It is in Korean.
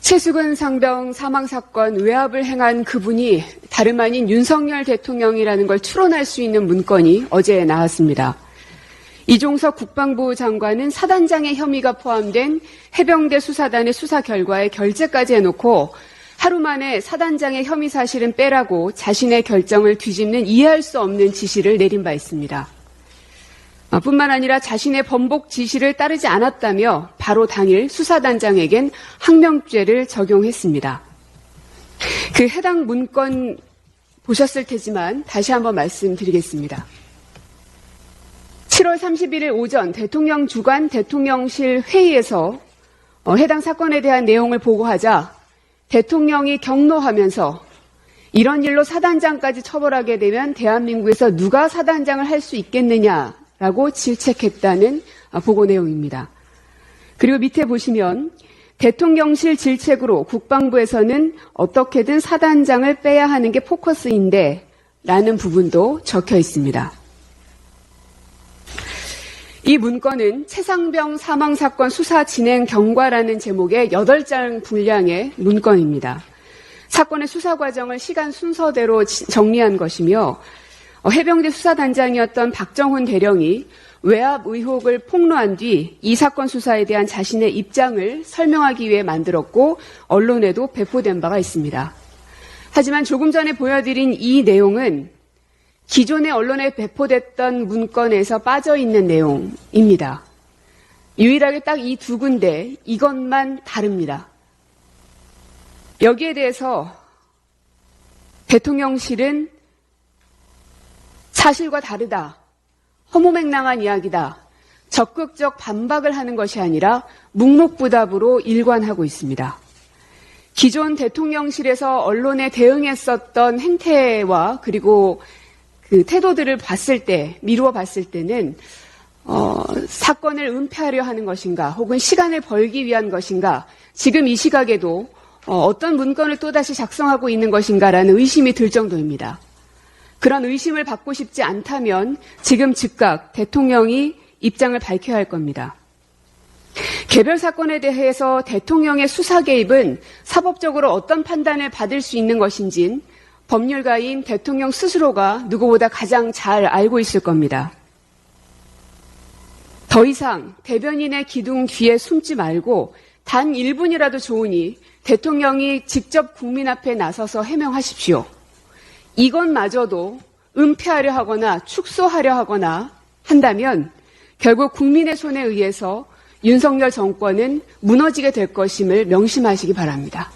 최수근 상병 사망사건 외압을 행한 그분이 다름 아닌 윤석열 대통령이라는 걸 추론할 수 있는 문건이 어제 나왔습니다. 이종석 국방부 장관은 사단장의 혐의가 포함된 해병대 수사단의 수사 결과에 결재까지 해놓고 하루 만에 사단장의 혐의 사실은 빼라고 자신의 결정을 뒤집는 이해할 수 없는 지시를 내린 바 있습니다. 뿐만 아니라 자신의 번복 지시를 따르지 않았다며 바로 당일 수사단장에겐 항명죄를 적용했습니다. 그 해당 문건 보셨을 테지만 다시 한번 말씀드리겠습니다. 7월 31일 오전 대통령 주관 대통령실 회의에서 해당 사건에 대한 내용을 보고하자 대통령이 경로하면서 이런 일로 사단장까지 처벌하게 되면 대한민국에서 누가 사단장을 할 수 있겠느냐라고 질책했다는 보고 내용입니다. 그리고 밑에 보시면 대통령실 질책으로 국방부에서는 어떻게든 사단장을 빼야 하는 게 포커스인데 라는 부분도 적혀 있습니다. 이 문건은 최상병 사망사건 수사 진행 경과라는 제목의 8장 분량의 문건입니다. 사건의 수사 과정을 시간 순서대로 정리한 것이며 해병대 수사단장이었던 박정훈 대령이 외압 의혹을 폭로한 뒤 이 사건 수사에 대한 자신의 입장을 설명하기 위해 만들었고 언론에도 배포된 바가 있습니다. 하지만 조금 전에 보여드린 이 내용은 기존의 언론에 배포됐던 문건에서 빠져있는 내용입니다. 유일하게 딱 이 두 군데 이것만 다릅니다. 여기에 대해서 대통령실은 사실과 다르다, 허무맹랑한 이야기다, 적극적 반박을 하는 것이 아니라 묵묵부답으로 일관하고 있습니다. 기존 대통령실에서 언론에 대응했었던 행태와 그리고 그 태도들을 봤을 때, 미루어 봤을 때는 사건을 은폐하려 하는 것인가 혹은 시간을 벌기 위한 것인가 지금 이 시각에도 어떤 문건을 또다시 작성하고 있는 것인가라는 의심이 들 정도입니다. 그런 의심을 받고 싶지 않다면 지금 즉각 대통령이 입장을 밝혀야 할 겁니다. 개별 사건에 대해서 대통령의 수사 개입은 사법적으로 어떤 판단을 받을 수 있는 것인진 법률가인 대통령 스스로가 누구보다 가장 잘 알고 있을 겁니다. 더 이상 대변인의 기둥 뒤에 숨지 말고 단 1분이라도 좋으니 대통령이 직접 국민 앞에 나서서 해명하십시오. 이것마저도 은폐하려 하거나 축소하려 하거나 한다면 결국 국민의 손에 의해서 윤석열 정권은 무너지게 될 것임을 명심하시기 바랍니다.